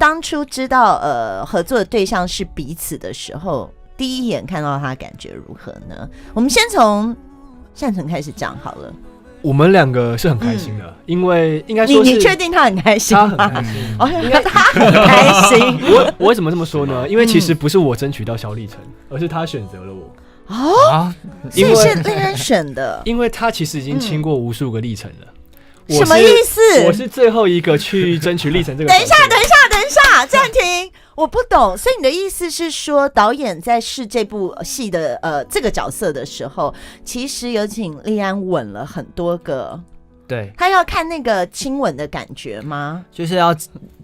当初知道合作的对象是彼此的时候，第一眼看到他感觉如何呢？我们先从善存开始讲好了。我们两个是很开心的，因为应该说是你确定他很开心吗？他很开心，他很开心。我为什么这么说呢？因为其实不是我争取到萧立成，而是他选择了我。哦，所以是令人选的，因为他其实已经亲过无数个历程了。什么意思？我是最后一个去争取历程这个。等一下，暂停，我不懂。所以你的意思是说，导演在试这部戏的这个角色的时候，其实有请立安吻了很多个。对，他要看那个亲吻的感觉吗？就是要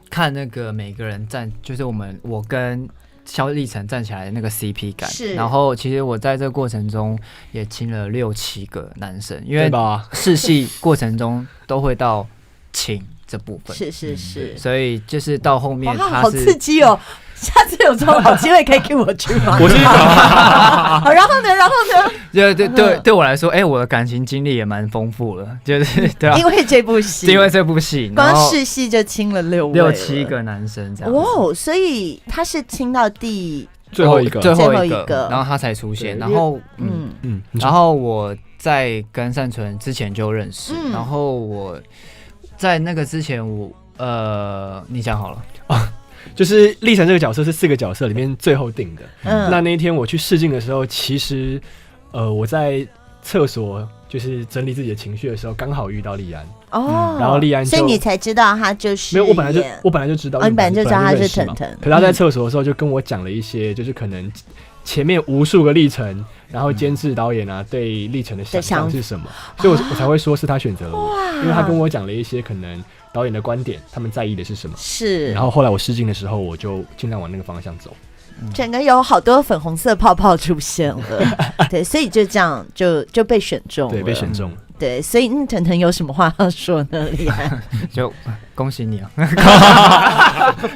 看那个每个人站，就是我跟萧立成站起来的那个 CP 感。是。然后其实我在这个过程中也亲了6-7个男生，因为试戏过程中都会到亲这部分。是。所以就是到后面他是好刺激哦！下次有这种好机会可以给我去吗？我是好，然后呢？对我来说，我的感情经历也蛮丰富的，就是对啊，因为这部戏，光试戏就亲了6-7个男生这样。哇，所以他是亲到最后一个，然后他才出现。然后然后我在跟善存之前就认识，然后我在那个之前你讲好了啊。就是立成这个角色是4个角色里面最后定的。那一天我去试镜的时候，其实我在厕所就是整理自己的情绪的时候，刚好遇到立安。然后立安，所以你才知道他就是没有，我本来就知道，你本来就知道他是腾腾。可是他在厕所的时候就跟我讲了一些，就是可能前面无数个历程，然后监制导演对历程的想象是什么，所以我才会说是他选择了我，因为他跟我讲了一些可能导演的观点，他们在意的是什么。是。然后后来我试镜的时候，我就尽量往那个方向走。整个有好多粉红色泡泡出现了，对，所以就这样就被选中了，对，被选中了。对，所以腾腾有什么话要说呢？厉害，就恭喜你啊！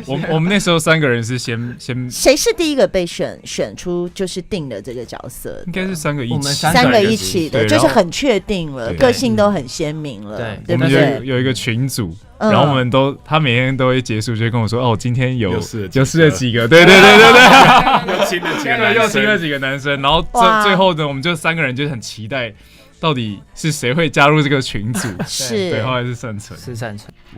我们那时候3个人是先，谁是第一个被选出就是定的这个角色？应该是3个一起，我们3个一起的，就是很确定了，个性都很鲜明了。对，我们有一个群组。然后我们他每天都会结束，就会跟我说：“今天有试了几个，对，又亲了几个男生。”然后最后呢，我们就3个人就很期待，到底是谁会加入这个群组？对，后来是善存。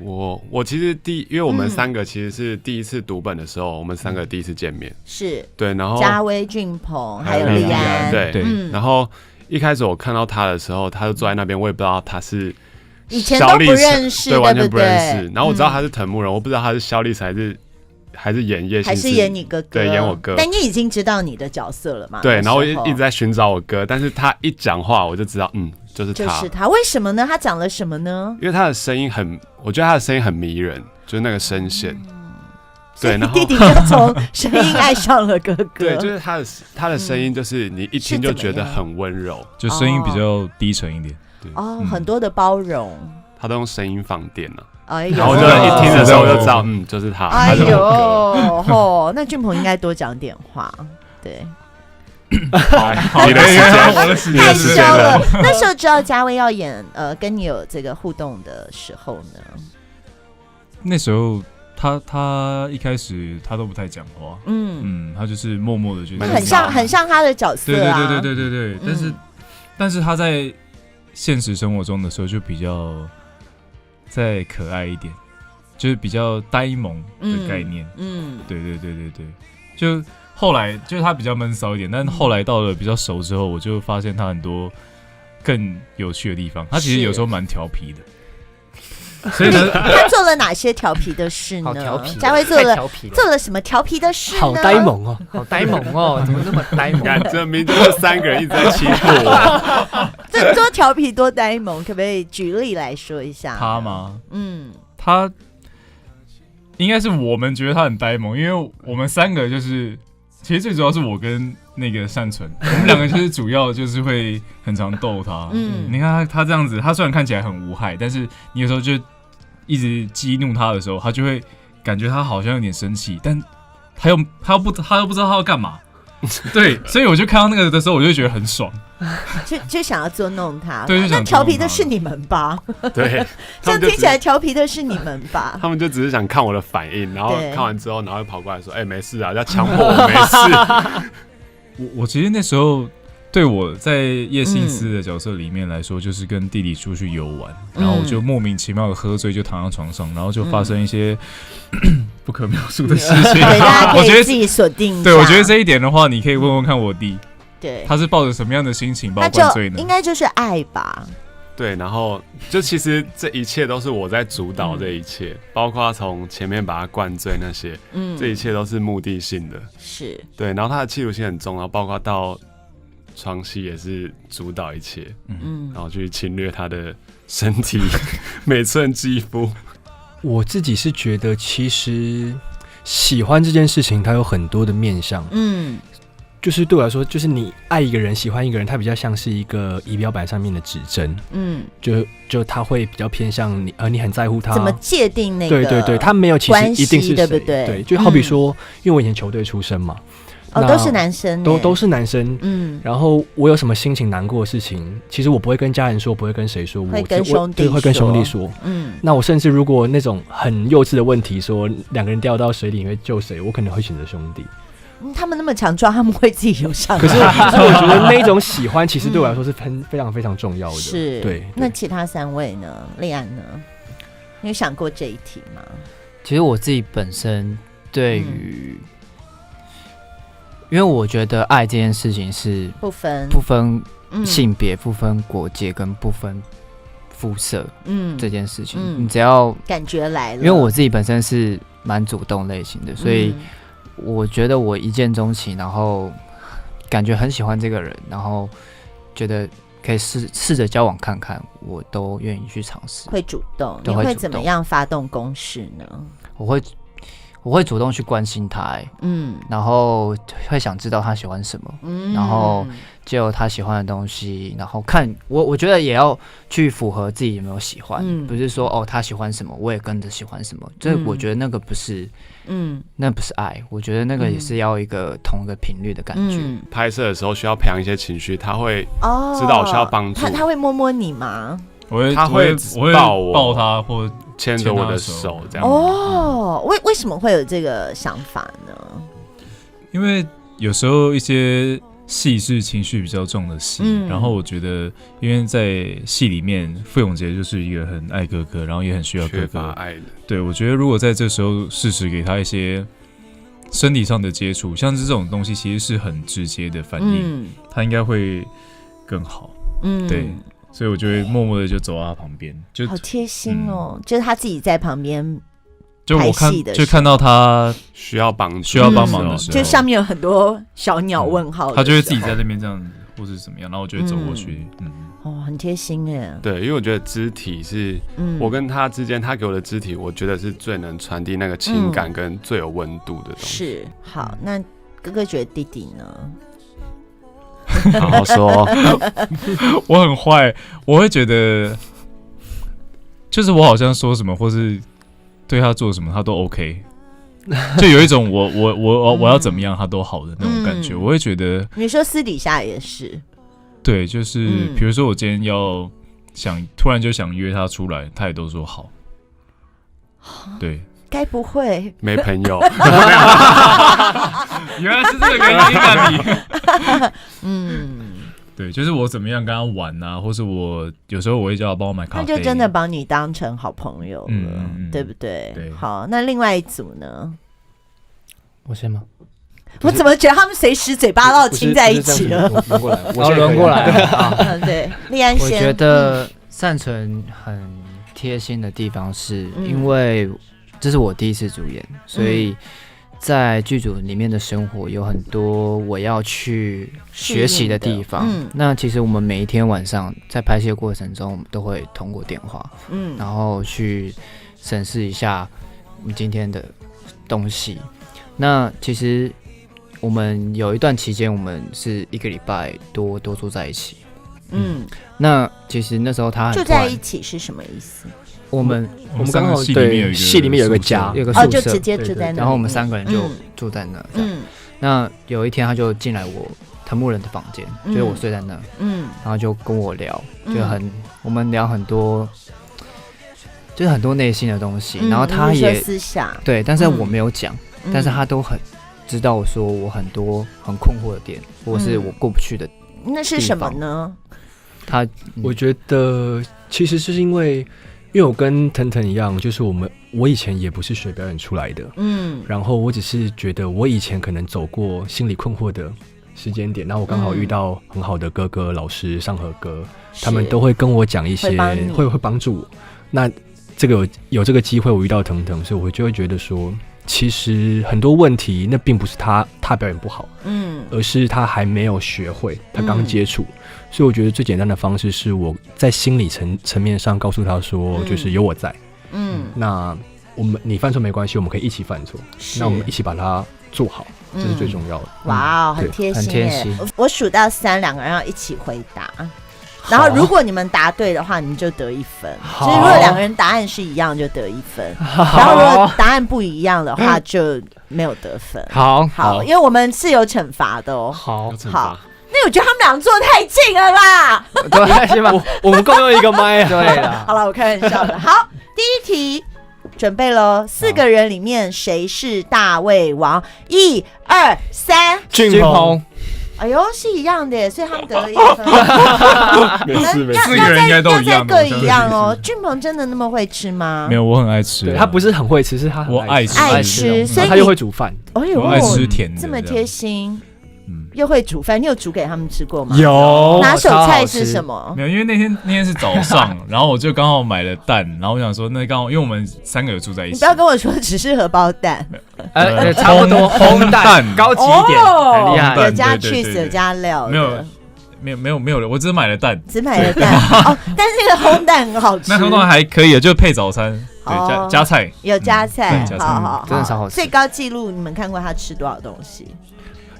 我其实因为我们3个其实是第一次读本的时候，我们3个第一次见面。是。对，然后嘉威、俊鹏还有立安。对。然后一开始我看到他的时候，他就坐在那边，我也不知道他是。以前都不认识，对，完全不认识。然后我知道他是藤木人，我不知道他是萧立成还是演叶还是演你哥哥，对，演我哥。但你已经知道你的角色了嘛？对，然后我一直在寻找我哥，但是他一讲话，我就知道，就是他。为什么呢？他讲了什么呢？因为他的声音我觉得他的声音很迷人，就是那个声线。对，然后弟弟就从声音爱上了哥哥。对，就是他的声音，就是你一听就觉得很温柔，就声音比较低沉一点。很多的包容，他都用声音放电了。然后我就一听的时候我就知道，就是他。哎呦，那俊鹏应该多讲点话，对。好，你的时间，太羞了。那时候知道嘉威要演跟你有这个互动的时候呢？那时候他一开始他都不太讲话，他就是默默的，就是很像他的角色啊。对，但是他在现实生活中的时候就比较再可爱一点，就是比较呆萌的概念。对，就后来就是他比较闷骚一点，但后来到了比较熟之后，我就发现他很多更有趣的地方。他其实有时候蛮调皮的。所以呢，他做了哪些调皮的事呢？嘉威做了什么调皮的事呢？好呆萌哦，好呆萌哦，怎么那么呆萌？这明明就是3个人一直在欺负我。这多调皮多呆萌，可不可以举例来说一下？他吗？他应该是我们觉得他很呆萌，因为我们3个就是其实最主要是我跟那个善存，我们2个就是主要就是会很常逗他。你看他这样子，他虽然看起来很无害，但是你有时候就一直激怒他的时候，他就会感觉他好像有点生气，但他又不知道他要干嘛。对，所以我就看到那个的时候，我就觉得很爽。就想要捉弄他。对，那调皮的是你们吧？对，这样听起来调皮的是你们吧？他们就只是想看我的反应，然后看完之后，然后又跑过来说：“没事啊，要强迫我没事。”我其实那时候对我在叶信思的角色里面来说，就是跟弟弟出去游玩，然后我就莫名其妙的喝醉，就躺在床上，然后就发生一些不可描述的事情。对，大家可以自己锁定一下。对，我觉得这一点的话，你可以问问看我弟，对，他是抱着什么样的心情把我灌醉呢？应该就是爱吧。对，然后就其实这一切都是我在主导这一切，包括从前面把他灌醉那些，这一切都是目的性的。是，对，然后他的企图心很重，然后包括到床戏也是主导一切，然后去侵略他的身体每寸肌肤。我自己是觉得，其实喜欢这件事情，它有很多的面向。就是对我来说，就是你爱一个人、喜欢一个人，它比较像是一个仪表板上面的指针。就他会比较偏向你，你很在乎他。怎么界定那个？对，他没有其实一定是谁，对不对？对，就好比说，因为我以前球队出身嘛。都是男生，都是男生。然后我有什么心情难过的事情，其实我不会跟家人说，不会跟谁说，会跟兄弟说。会跟兄弟说。那我甚至如果那种很幼稚的问题，说两个人掉到水里会救谁，我可能会选择兄弟。他们那么强壮，他们会自己游上来。可是我觉得那种喜欢，其实对我来说是非常非常重要的。是，对。那其他3位呢？立安呢？你有想过这一题吗？其实我自己本身对于，因为我觉得爱这件事情是不分性别、不分国界跟不分肤色，这件事情，你只要感觉来了。因为我自己本身是蛮主动类型的，所以我觉得我一见钟情，然后感觉很喜欢这个人，然后觉得可以试着交往看看，我都愿意去尝试。会主动，你会怎么样发动攻势呢？我会主动去关心他，然后会想知道他喜欢什么，然后就他喜欢的东西，然后看我觉得也要去符合自己有没有喜欢，不是说他喜欢什么我也跟着喜欢什么，这我觉得那个不是，那不是爱，我觉得那个也是要一个同一个频率的感觉。拍摄的时候需要培养一些情绪，他会知道我需要帮助，他会摸摸你吗？他会抱他或牵着我的手这样。为什么会有这个想法呢？因为有时候一些戏是情绪比较重的戏，然后我觉得，因为在戏里面，傅永杰就是一个很爱哥哥，然后也很需要哥哥爱的。对，我觉得如果在这时候适时给他一些身体上的接触，像是这种东西，其实是很直接的反应，他应该会更好。对。所以我就会默默的就走到他旁边，就好贴心哦，就是他自己在旁边就我看到他需要帮忙的时候，就上面有很多小鸟问号，他就会自己在那边这样子，或是怎么样，然后我就会走过去。很贴心耶。对，因为我觉得肢体是我跟他之间，他给我的肢体，我觉得是最能传递那个情感跟最有温度的东西。是，好，那哥哥觉得弟弟呢？好好说。我很坏，我会觉得就是我好像说什么或是对他做什么他都 OK， 就有一种我要怎么样他都好的那种感觉。我会觉得你说私底下也是对，就是比如说我今天突然就想约他出来，他也都说好。对，该不会没朋友？原来是这个原因啊！你，对，就是我怎么样跟他玩啊，或是我有时候我会叫他帮我买咖啡，那就真的把你当成好朋友了，对不对？对。好，那另外一组呢？我先吗？我怎么觉得他们随时嘴巴都亲在一起了？轮过来。对，立安先。我觉得善存很贴心的地方是因为这是我第一次主演，所以在剧组里面的生活有很多我要去学习的地方。那其实我们每一天晚上在拍戏的过程中，我们都会通过电话，然后去审视一下我们今天的东西。那其实我们有一段期间，我们是1个礼拜多住在一起。那其实那时候他很住在一起是什么意思？我们刚好对戏里面有一个家，有个宿舍，就直接住在那，然后我们3个人就住在那。那有一天他就进来藤木人的房间，就是我睡在那，然后就跟我聊，我们聊很多，就是很多内心的东西，然后他也私下对，但是我没有讲，但是他都很知道我说我很多很困惑的点，或是我过不去的。那是什么呢？我觉得其实是因为我跟腾腾一样，就是我以前也不是学表演出来的，然后我只是觉得我以前可能走过心理困惑的时间点，然后我刚好遇到很好的哥哥老师上河哥，他们都会跟我讲一些会帮助我。那这个有这个机会，我遇到腾腾，所以我就会觉得说，其实很多问题那并不是他表演不好，而是他还没有学会，他刚接触。所以我觉得最简单的方式是我在心理层面上告诉他说，就是有我在，那你犯错没关系，我们可以一起犯错，那我们一起把它做好，这是最重要的。哇，很贴心耶！我数到3，两个人要一起回答。然后如果你们答对的话，你们就得1分。所以如果两个人答案是一样，就得1分。然后如果答案不一样的话，就没有得分。好，因为我们是有惩罚的哦。好。那我觉得他们俩坐太近了吧？对，我们共用一个麦。对了，好了，我开玩笑的。好，第一题准备咯，4个人里面谁是大胃王？1、2、3，俊鹏。哎呦，是一样的耶，所以他们得了1分。没事，4个人应该都一样，各一样哦。俊鹏真的那么会吃吗？没有，我很爱吃。他不是很会吃，是他很爱吃，所以他又会煮饭。我爱吃甜的，这么贴心。又会煮饭，你有煮给他们吃过吗？有。拿手菜是什么？没有，因为那天是早上，然后我就刚好买了蛋，然后我想说，那刚好因为我们3个有住在一起，你不要跟我说只是荷包蛋，差不多烘蛋高级一点，很厉害，有加 cheese 有加料，没有，我只买了蛋，只买了蛋哦，但是那个烘蛋很好吃，那烘蛋还可以，就配早餐，对，加菜，有加菜，好，真的超好吃。最高纪录你们看过他吃多少东西？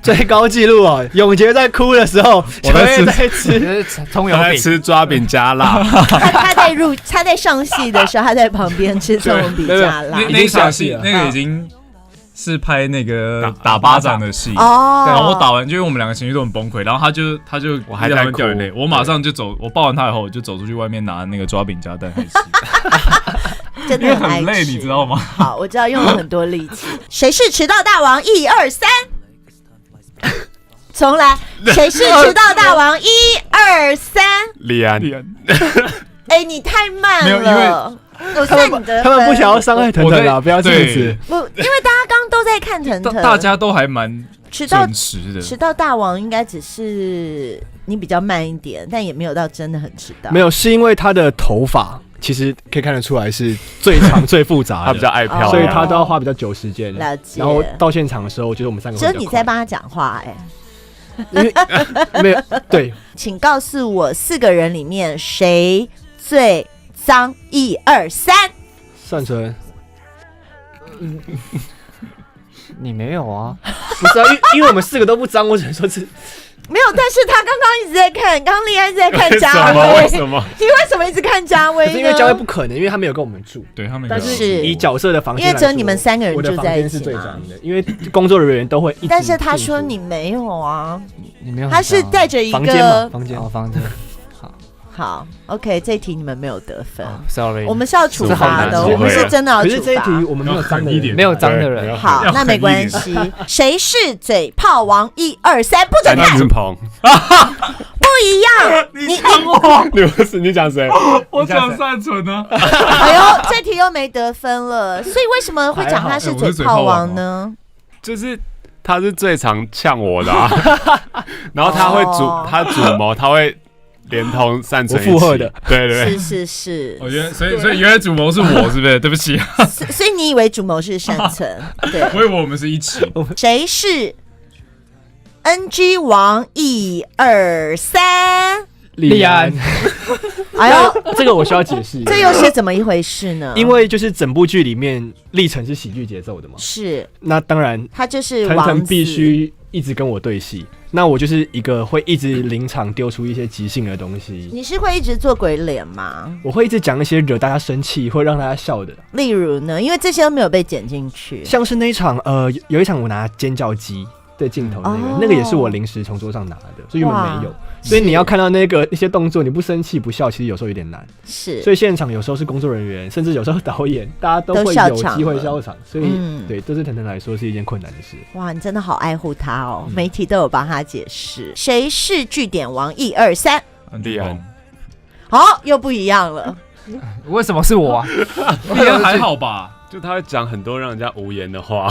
最高纪录哦，永杰在哭的时候，我在吃葱油饼，吃抓饼加辣。他在上戏的时候，他在旁边吃葱油饼加辣。那场戏那个已经是拍那个打巴掌的戏，然后我打完，就因为我们2个情绪都很崩溃，然后他就我还在掉眼泪，我马上就走，我抱完他以后，我就走出去外面拿那个抓饼加蛋来吃。真的很累，你知道吗？好，我知道用了很多力气。谁是迟到大王？1、2、3。重来，谁是迟到大王？1、2、3。李安。哎，你太慢了。没有，因为我算你得分。他们不想要伤害腾腾啊，不要这样子。不，因为大家刚刚都在看腾腾，大家都还蛮准时的。迟到大王应该只是你比较慢一点，但也没有到真的很迟到。没有，是因为他的头发其实可以看得出来是最长最复杂的，他比较爱漂亮，所以他都要花比较久时间。了解。然后到现场的时候，就是我们3个只有你在帮他讲话因为没有对，请告诉我4个人里面谁最脏？1、2、3。善存，你没有啊？不是啊，因为我们4个都不脏，我只能说是没有。但是他刚刚一直在看，刚刚立安一直在看嘉威，为什么？你为什么一直看嘉威呢？因为嘉威不可能，因为他没有跟我们住，对他们，但是以角色的房间，因为只有你们3个人住在一起嘛，是最脏的，因为工作人员都会一直。但是他说你没有啊，你没有，他是带着一个房间。好 ，OK， 这一题你们没有得分 ，Sorry， 我们是要处罚的，我们是真的要处罚。可是这一题我们没有脏的人，没有脏的人。好，那没关系。谁是嘴炮王？1、2、3，不准看。俊鹏，不一样。你讲我，你讲谁？我讲善存啊。哎呦，这题又没得分了。所以为什么会讲他是嘴炮王呢？就是他是最常呛我的，然后他会他主谋，他会。连同善存附和的，对，是。我觉得，所以原来主谋是我，是不是？对不起。所以你以为主谋是善存？对，我以为我们是一起。谁是 NG 王？1、2、3，立安。哎呦，这个我需要解释，这又是怎么一回事呢？因为就是整部剧里面历程是喜剧节奏的嘛，是。那当然，他就是腾腾必须一直跟我对戏，那我就是一个会一直临场丢出一些即兴的东西。你是会一直做鬼脸吗？我会一直讲一些惹大家生气，会让大家笑的。例如呢？因为这些都没有被剪进去。像是那一场，有一场我拿尖叫鸡。对镜头那个也是我临时从桌上拿的，所以原本没有。所以你要看到那些动作，你不生气不笑，其实有时候有点难。是，所以现场有时候是工作人员，甚至有时候导演，大家都会有机会笑场。所以对，这对腾腾来说是一件困难的事。哇，你真的好爱护他哦！媒体都有帮他解释。谁是句点王？1、2、3。立安。好，又不一样了。为什么是我啊？立安还好吧？就他会讲很多让人家无言的话。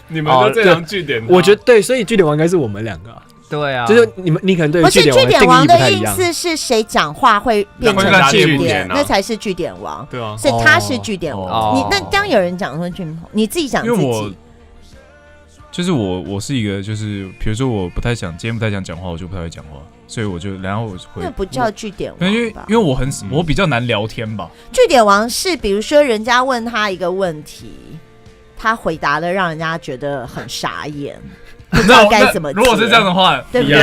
你们都这样句点，我觉得对，所以句点王应该是我们2个。对啊，就是你可能对句点王的意思是谁讲话会变成句点，那才是句点王。对啊，所以他是句点王。你那当有人讲说句，你自己讲自己。因为我是一个，就是比如说我今天不太想讲话，我就不太会讲话，所以我就然后我会。那不叫句点王吧？因为我比较难聊天吧。句点王是比如说人家问他一个问题，他回答的让人家觉得很傻眼。不知道该怎么如果是这样的话，对不对？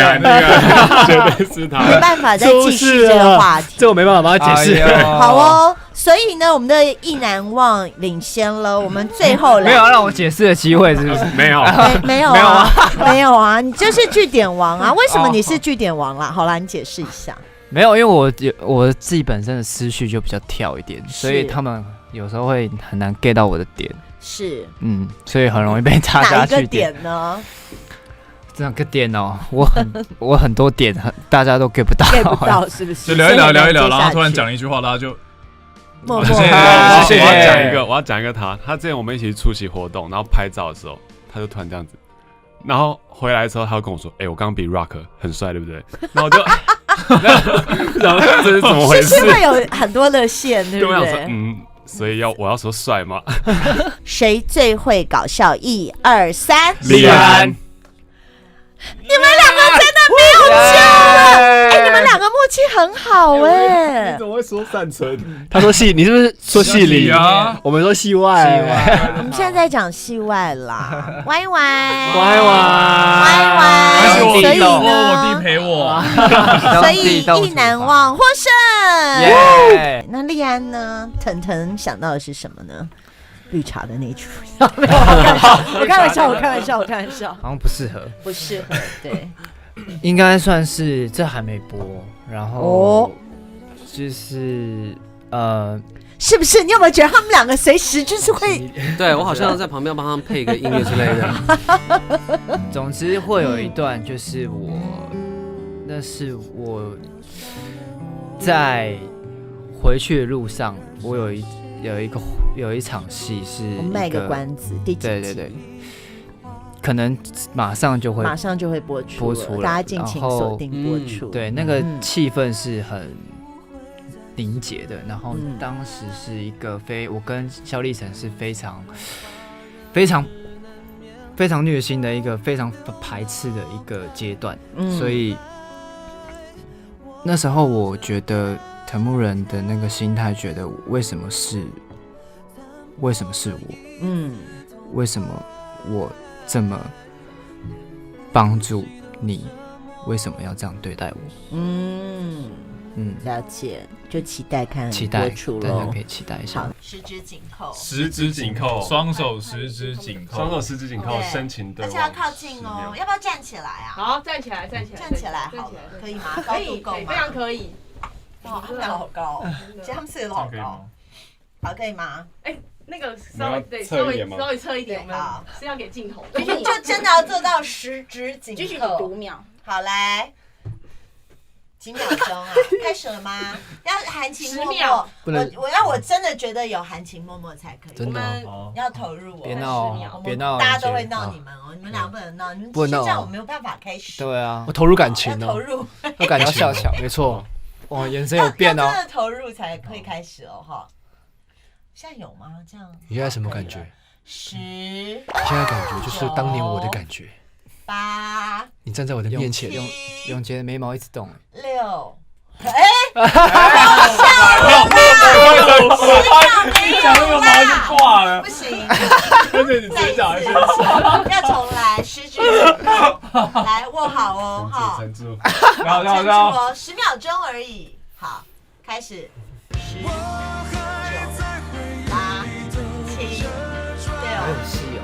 绝对是他，没办法再继续这个话题，这我没办法帮他解释。好哦，所以呢，我们的意难忘领先了。我们最后没有让我解释的机会，是不是？没有，没有啊，没有啊，你就是句点王啊！为什么你是句点王啦？好啦，你解释一下。没有，因为我自己本身的思绪就比较跳一点，所以他们有时候会很难 get 到我的点。是，所以很容易被大家去哪一个点呢？这个点哦，我很多点，大家都 get 不到，get 不到是不是？就聊一聊，然后突然讲一句话，大家就默默。谢谢。我要讲一个他之前我们一起出席活动，然后拍照的时候，他就突然这样子，然后回来之后，他就跟我说：“我刚刚比 Rock 很帅，对不对？”然后我就，然后这是怎么回事？是会有很多的线，对不对？所以我要说帅吗？谁最会搞笑？1、2、3。立安。你们2个真的没有救了！你们2个默契很好你怎么会说善存？他说戏，你是不是说戏里啊？我们说戏外。我们现在在讲戏外啦，歪歪。所以呢，我弟陪我，所以意难忘获胜。那立安呢？腾腾想到的是什么呢？绿茶的那一出，我开玩笑，好像不适合，对，应该算是这还没播，然后就是是不是？你有没有觉得他们2个随时就是会？对我好像在旁边帮他们配一个音乐之类的。总之会有一段，就是那是我在回去的路上，我有一场戏是我们卖个关子，第几集？对，可能马上就会播出，大家敬请锁定播出。对，那个气氛是很凝结的，然后当时是一个我跟萧立成是非常非常非常虐心的一个非常排斥的一个阶段，所以那时候我觉得藤木人的那个心态，觉得为什么是我？为什么我这么帮助你？为什么要这样对待我？了解，就期待看播出大家可以期待一下。好，十指紧扣，双手十指紧扣，深情对望，而且要靠近哦。要不要站起来啊？好，站起来，好了，可以吗？高度够吗？非常可以。哇，他们俩好高，其实他们4个都好高。好，可以吗？那个稍微侧一点，我们是要给镜头，就真的要做到十指紧扣，继续5秒。好，来，几秒钟啊？开始了吗？要含情脉脉，我真的觉得有含情脉脉才可以。真的，要投入哦，别闹，大家都会闹你们哦，你们俩不能闹，你们这样我没有办法开始。对啊，我投入感情要投入，要感情，笑巧，没错。哇，眼神有变哦，真的投入才可以开始哦，哈。现在有吗？这样？你现在什么感觉？10。你现在感觉就是当年我的感觉。8。你站在我的面前，永杰的眉毛一直动。6。讲那个毛就挂了，不行，而且你直接讲一次，要重来，10指紧扣，来握好哦，好，撑住，然后10秒钟而已，好，开始，10、9、8、7、6，很细哦，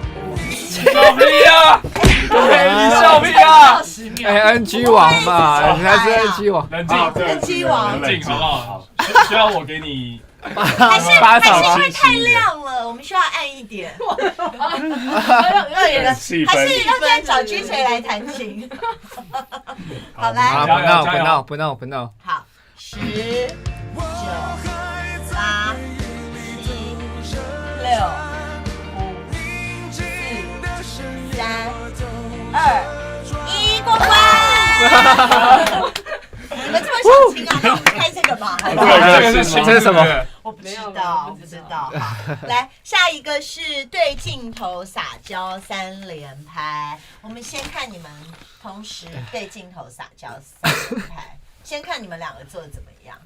小屁呀， NG 王嘛，你还是 NG 王，冷静，NG 王，冷静好不好？需要我给你还是因为太亮了，我们需要暗一点。还是要再找君谁来弹琴？好，来，不闹。好，10、9、8、7、6、5、4、3、2、1，过关。你们这么想听啊？那我们开这个吧。这是什么？我不知道。好，来，下一个是对镜头撒娇3连拍。我们先看你们同时对镜头撒娇3连拍，先看你们两个做的怎么样。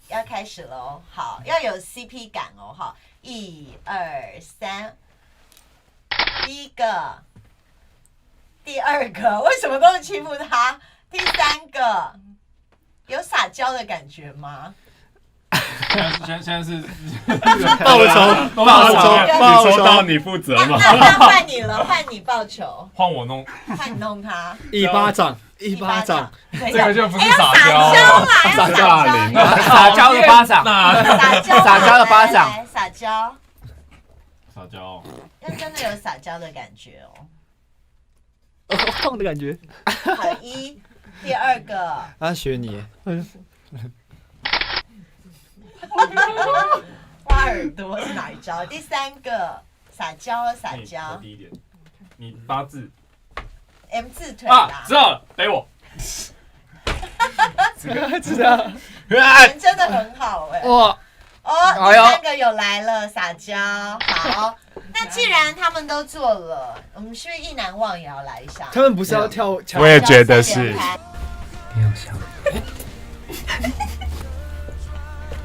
要开始喽，好，要有 CP 感哦，哈，1、2、3，第一个，第二个，为什么都是欺负他？第三个，有撒娇的感觉吗？现在是报仇，你抽到你负责吗？那换你了，换你报仇，换我弄，换你弄他，一巴掌，这个就不是撒娇啦，撒娇灵，撒娇的巴掌，撒娇的巴掌，撒娇，那真的有撒娇的感觉哦，痛的感觉。好，第二个，他学你，挖耳朵是哪一招？第三个撒娇，低一点，你8字 M 字腿啦，知道了，陪我。知道，人真的很好哎。哇，第三个有来了，撒娇。好，那既然他们都做了，我们是不是意难忘也要来一下？他们不是要跳？我也觉得是。你好香，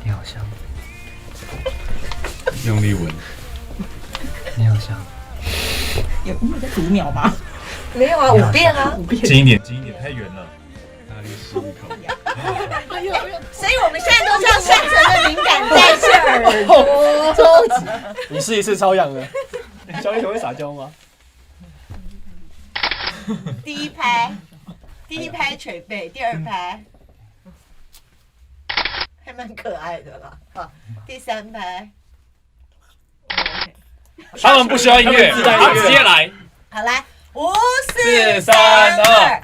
你好香，用力闻，你好香。有在读秒吗？没有啊，5遍啊。近一点，太远了。大力吸一口。所以我们现在都叫深层的敏感带是耳朵。超级，你试一次超痒的。小野球会撒娇吗？第一拍捶背，第二拍还蛮可爱的啦。好，第三拍，他们不需要音乐，他直接来。好，来，5、4、3、2。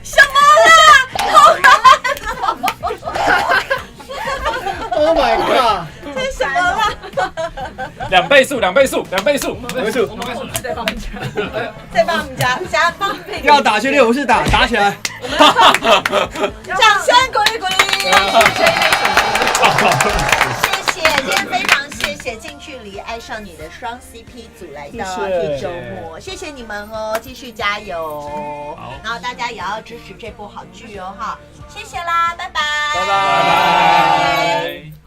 什么啦？Oh my god！ 这是什么啦2倍速。再帮我们加帮配。要打去6，不是打起来。掌声鼓励。谢谢，今天非常谢谢近距离爱上你的双 CP 组来到这周末，谢谢你们哦，继续加油。然后大家也要支持这部好剧哦，哈，谢谢啦。